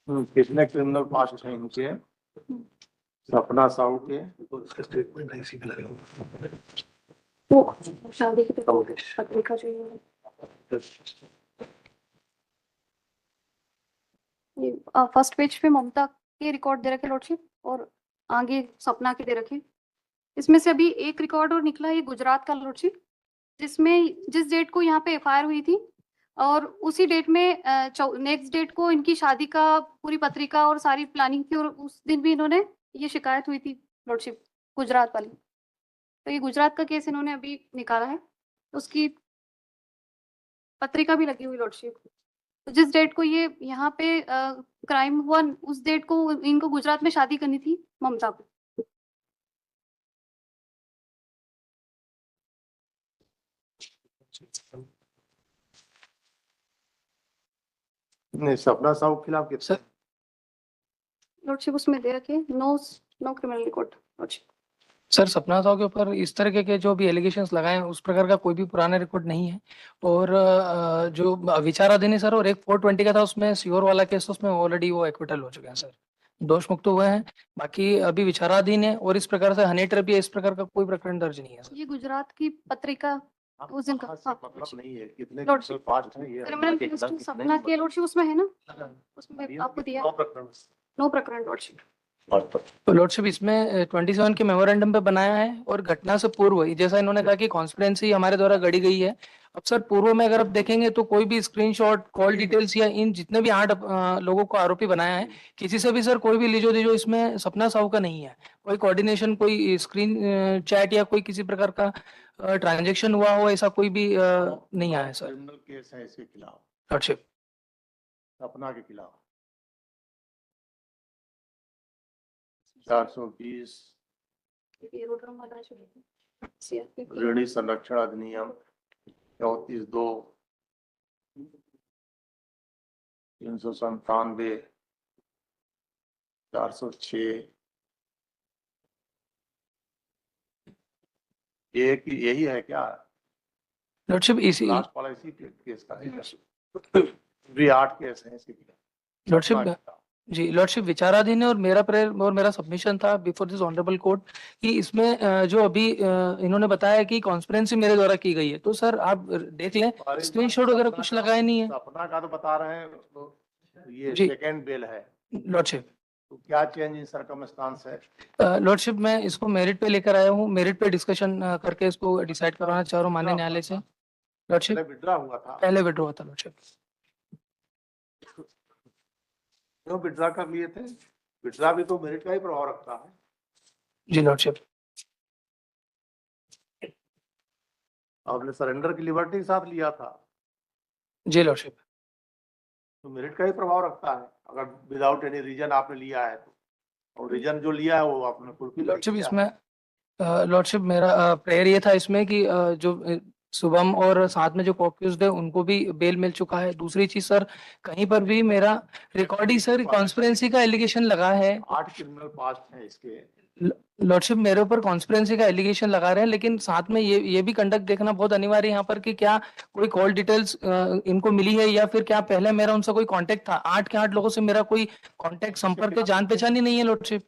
कितने criminal past हैं इनके? सपना साहू के तो इसका स्टेटमेंट है, इसी में लगेगा। वो शादी की पत्रिका जो है ये फर्स्ट पेज पे ममता के रिकॉर्ड दे रखे लॉर्डशिप, और आगे सपना के दे रखे। इसमें से अभी एक रिकॉर्ड और निकला है गुजरात का लॉर्डशिप, जिसमें जिस डेट को यहाँ पे एफआईआर हुई थी और उसी डेट में नेक्स्ट डेट को इनकी शादी का पूरी पत्रिका और सारी प्लानिंग थी, और उस दिन भी इन्होंने ये शिकायत हुई थी लॉर्डशिप, गुजरात वाली। तो ये गुजरात का केस इन्होंने अभी निकाला है, उसकी पत्रिका भी लगी हुई लॉर्डशिप। तो जिस डेट को ये यहाँ पे क्राइम हुआ, उस डेट को इनको गुजरात में शादी करनी थी ममता को। नहीं, सपना साहू के खिलाफ कितना? लॉर्डशिप उसमें दे रखे no criminal record lordship. Sir Sapna Sahu के ऊपर इस तरह के जो भी एलिगेशंस लगाए हैं उस प्रकार का कोई भी पुराना रिकॉर्ड नहीं है। और जो विचाराधीन है सर, और एक 420 का था उसमें सीओर वाला केस, उसमें ऑलरेडी वो एक्विटल हो चुके हैं सर, दोष मुक्त हुए हैं। बाकी अभी विचाराधीन है, और इस प्रकार से हनी ट्रैप इस प्रकार का कोई प्रकरण दर्ज नहीं है सर। ये गुजरात की पत्रिका उस दिन का मतलब नहीं है कितने लॉर्डशिप। क्रिमिनल पास्ट हैं ये? क्रिमिनल केस तो सपना के लॉर्डशिप उसमें है ना, उसमें आपको दिया नो प्रकरण लॉर्डशिप। तो लॉर्डशिप इसमें 27 के मेमोरेंडम पे बनाया है, और घटना से पूर्व जैसा इन्होंने कहा कि कॉन्स्पिरेंसी हमारे द्वारा गढ़ी गई है। अब सर पूर्व में अगर आप देखेंगे तो कोई भी स्क्रीनशॉट, कॉल डिटेल्स या इन जितने भी 8 लोगों को आरोपी बनाया है, किसी से भी सर कोई भी लीजो दीजो इसमें सपना साहू का नहीं है। कोई कोऑर्डिनेशन, कोई स्क्रीन चैट या कोई किसी प्रकार का ट्रांजेक्शन हुआ हो, ऐसा कोई भी नहीं आया है सर। क्रिमिनल केस है इसके खिलाफ, लॉर्डशिप सपना के खिलाफ 420 ऋणी संरक्षण अधिनियम 34(2), 397, 406, एक यही है क्या? लॉर्डशिप इसी लास्ट वाला इसी केस का है। भी 8 केस हैं इसके खिलाफ। लॉर्डशिप जी लॉर्डशिप विचाराधीन है, और मेरा प्रेयर और मेरा सबमिशन था बिफोर दिस ऑनरेबल कोर्ट कि इसमें जो अभी इन्होंने बताया कि कॉन्स्पिरेंसी मेरे द्वारा की गई है, तो सर आप देख लें, स्क्रीनशॉट वगैरह कुछ लगाया नहीं है। सपना का तो बता रहे हैं, तो ये जी। सेकंड बेल है, लॉर्डशिप तो क्या चेंज इन सर्कमस्टांस है? लॉर्डशिप मैं इसको मेरिट पे लेकर आया हूँ, मेरिट पे डिस्कशन करके इसको डिसाइड करवाना चाह रहा हूँ माननीय न्यायालय से। लॉर्डशिप पहले विड्रा हुआ था, पहले विड्रॉ हुआ था लॉर्डशिप। क्यों विड्रा कर लिए थे? विड्रा भी तो मेरिट का ही प्रभाव रखता है। जी लॉर्डशिप। आपने सरेंडर की लिबर्टी के साथ लिया था, जी लॉर्डशिप। तो मेरिट का ही प्रभाव रखता है अगर विदाउट एनी रीजन आपने लिया है तो, और रीजन जो लिया है वो आपने फुलफिल लॉर्डशिप किया। इसमें लॉर्डशिप मेरा प्रेयर ये था इसमें कि जो शुभम और साथ में जो कॉक्यूज्ड है उनको भी बेल मिल चुका है। दूसरी चीज सर, कहीं पर भी मेरा रिकॉर्ड ही सर कॉन्स्पिरेंसी का एलिगेशन लगा है। 8 क्रिमिनल पास्ट है इसके। लॉर्डशिप मेरे ऊपर कॉन्स्पिरेंसी का एलिगेशन लगा रहे हैं, लेकिन साथ में ये भी कंडक्ट देखना बहुत अनिवार्य है यहाँ पर कि क्या कोई कॉल डिटेल्स इनको मिली है, या फिर क्या पहले मेरा उनसे कोई कांटेक्ट था। 8 के 8 लोगों से मेरा कोई कांटेक्ट, संपर्क, जान पहचान ही नहीं है लॉर्डशिप।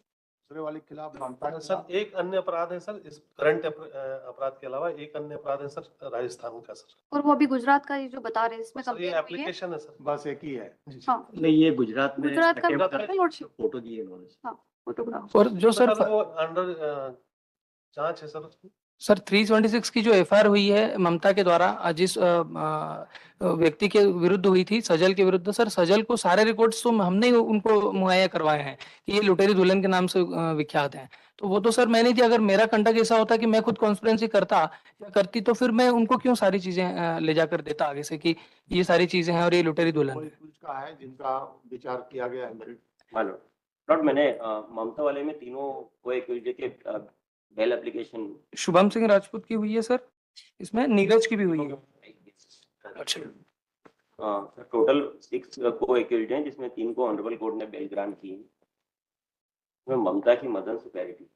दूसरे वाले के खिलाफ मानता है सर एक अन्य अपराध है सर, इस करंट अपराध के अलावा एक अन्य अपराध है सर राजस्थान का सर, और वो अभी गुजरात का ये जो बता रहे हैं इसमें सर ये कंप्लेंट हुई है। एप्लीकेशन है सर। बस एक ही है। हाँ, नहीं, ये गुजरात में गुजरात का attempt है लॉर्डशिप। फोटो दिए इन्होंने। हाँ, फोटोग्राफ। और जो सर वो अंडर जांच है सर उसकी। सर 326 की जो एफआईआर हुई है ममता के द्वारा जिस व्यक्ति के विरुद्ध हुई थी, सजल के विरुद्ध, सर सजल को सारे रिकॉर्ड्स तो हमने ही उनको मुहैया करवाए हैं कि ये लुटेरी दुल्हन के नाम से विख्यात हैं। तो वो तो सर मैं नहीं थी। अगर मेरा कंडक्ट ऐसा होता कि मैं खुद कॉन्स्पिरेंसी करता या करती, तो फिर मैं उनको क्यों सारी चीजें ले जाकर देता आगे से कि ये सारी चीजें हैं और ये लुटेरी दुल्हन कोई है। कुछ का है जिनका विचार किया गया है मेरिट? मानो लॉर्ड, मैंने ममता वाले में तीनों को एक्यूज्ड के बेल एप्लीकेशन शुभम सिंह राजपूत की हुई है सर, इसमें नीरज की भी हुई है। अच्छा, टोटल 6 को एक्यूज्ड हैं, जिसमें 3 को ऑनरेबल कोर्ट ने बेल ग्रांट की है। इसमें ममता की मदन सुपैरिटी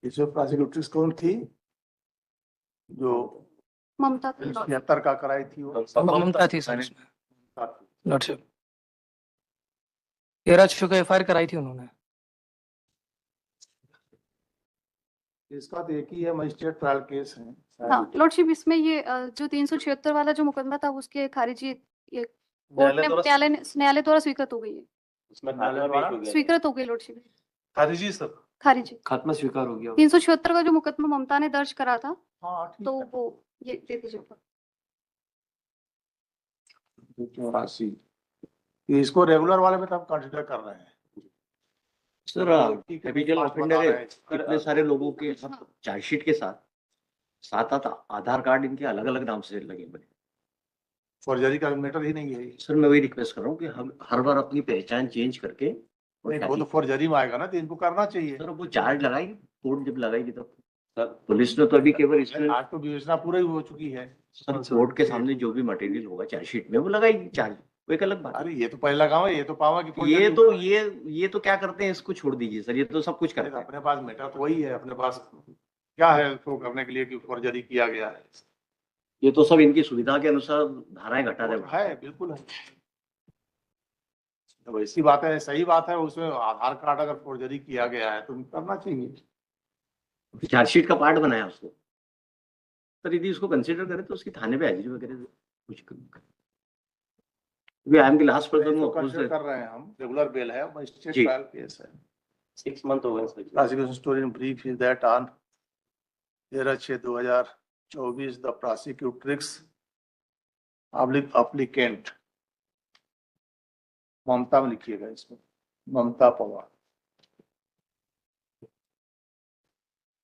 इसमें प्रोसिक्यूट्रिक्स कौन थी जो ममता थी। 76 का कराई थी वो? ममता थी सर इसमें लॉर्डशिप। 13 को एफआईआर कराई थी उन्होंने। इसका तो एक ही है, मजिस्ट्रेट ट्रायल केस है हाँ लॉर्डशिप, इसमें ये जो 376 वाला जो मुकदमा था उसके खारिजी ये कोर्ट ने न्यायालय द्वारा स्वीकृत हो गई है। उसमें खात्मा पेश हो गया। स्वीकृत हो गई लॉर्डशिप, खारिजी सर। खारिजी। खात्मा स्वीकार हो गया। 376 का जो मुकदमा ममता ने दर्ज करा था, हाँ ठीक तो है। वो ये दे दीजिए ऊपर। 84 इसको रेगुलर वाले में तो हम कंसिडर कर रहे हैं सर ठीक है, कैपिटल पांच ऑफेंडर बता है, रहे हैं। कितने सारे लोगों के चार्जशीट के साथ सात आधार कार्ड इनके अलग अलग नाम से लगे बने। फॉर्जरी का मैटर ही नहीं है ये। सर मैं वही रिक्वेस्ट कर रहा हूँ कि हम हर बार अपनी पहचान चेंज करके और नहीं, वो तो फॉर्जरी में आएगा ना, तो इनको करना चाहिए। सर वो चार्ज लगाएगी, कोर्ट जब लगाएगी तब सर पुलिस ने तो अभी केवल इसमें आज तो विवेचना पूरी हो चुकी है। सर कोर्ट के सामने जो भी मटेरियल होगा चार्जशीट में वो लगाएगी चार्ज, वो एक अलग बात है। अरे ये तो पहला काम है, ये तो पावा की ये तो क्या करते हैं, इसको छोड़ दीजिए सर, ये तो सब कुछ करते हैं। अपने पास मैटर तो वही है, अपने पास क्या है उसको करने के लिए कि फॉर्जरी किया गया है। ये तो सब इनकी सुविधा के अनुसार धाराएं घटा रहे हैं। है बिल्कुल है, तो ऐसी बात है, सही बात है। उसमें आधार कार्ड अगर फॉर्जरी किया गया है तो करना चाहिए। चार्जशीट का पार्ट बनाया उसको। सर यदि उसको कंसीडर करें तो उसकी थाने पे हाजिरी वगैरह कुछ I am the last person who consider कर रहे हैं हम, रेगुलर बेल है, मजिस्ट्रेट जी। ट्रायल केस है। 6 मंथ हो गए sir. Prosecution story in brief is that on 13/6/2024, the prosecutrix applicant ममता में लिखिएगा इसमें, ममता Pawar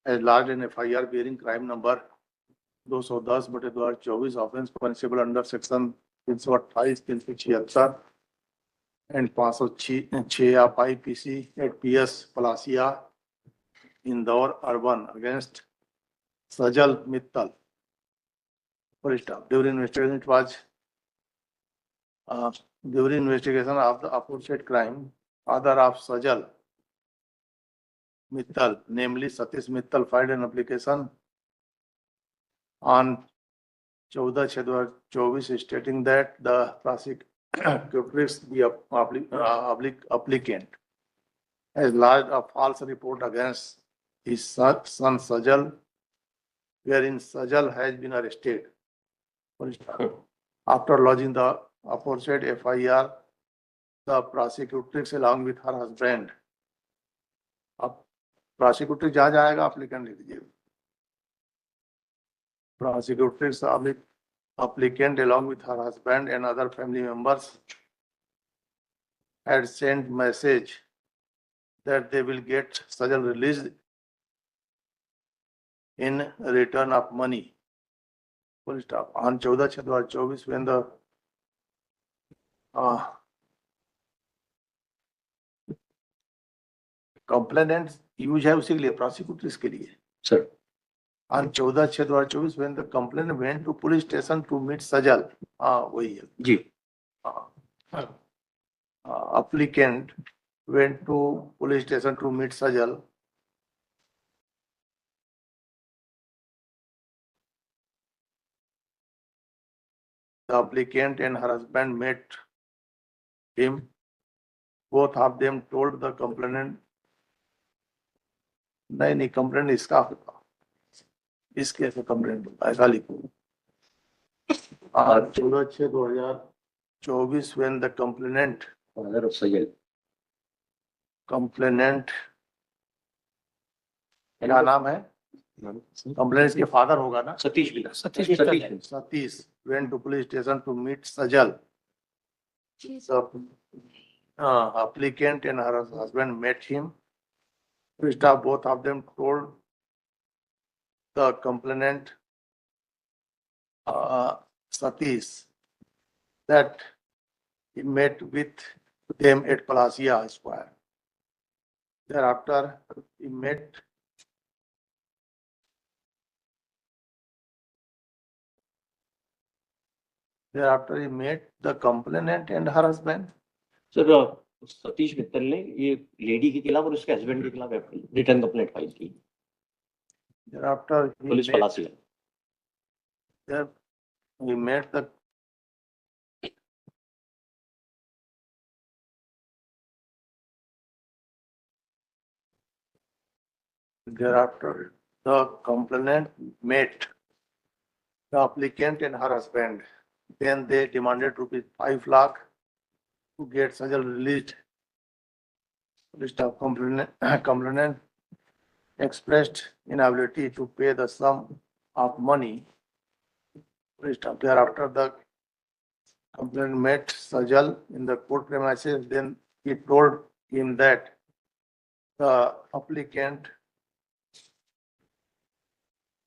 has lodged an FIR bearing crime number 210/2024 offense punishable under section 328, 376 and 506 of IPC at PS Palasia, Indore urban against Sajal Mittal. Full stop. During investigation, it was during investigation of the aforesaid crime, father of Sajal Mittal, namely Satish Mittal, filed an application on 14/6/2024 stating that the prosecutrix, the applicant, has lodged a false report against his son Sajal, wherein Sajal has been arrested. After lodging the aforesaid FIR, the prosecutrix along with her husband, अब prosecutrix जहाँ जाएगा applicant लिख दीजिएगा, prosecutrix applicant along with her husband and other family members had sent message that they will get Sajal released in return of money. Full stop. On 14/6/2024, when the complainant use है उसी के लिए, prosecutrix के लिए। Sir On 14/6/2024, when the complainant went to police station to meet Sajal, वही है। जी Applicant went to police station to meet Sajal. The applicant and her husband met him. Both of them told the complainant, नहीं complainant इसका होगा, इसके से complainant ऐसा लिखो। 14/6/2024, when the complainant father of Sajal, क्या नाम है? कंप्लेनेंट के फादर होगा ना, Satish Mittal. Satish Mittal. Satish went to police station to meet Sajal. The applicant and her husband met him. Both of them told the complainant Satish that he met with them at Palasia Square. Thereafter, he met the complainant and her husband. Sir Satish Mittal ने ये lady के खिलाफ और उसके husband के खिलाफ return complaint file की। Thereafter, police Palasia. he made the thereafter, the complainant met the applicant and her husband. Then they demanded rupees 5 lakh to get Sajal released. List of complainant expressed inability to pay the sum of money. List of thereafter, the complainant met Sajal in the court premises. Then he told him that the applicant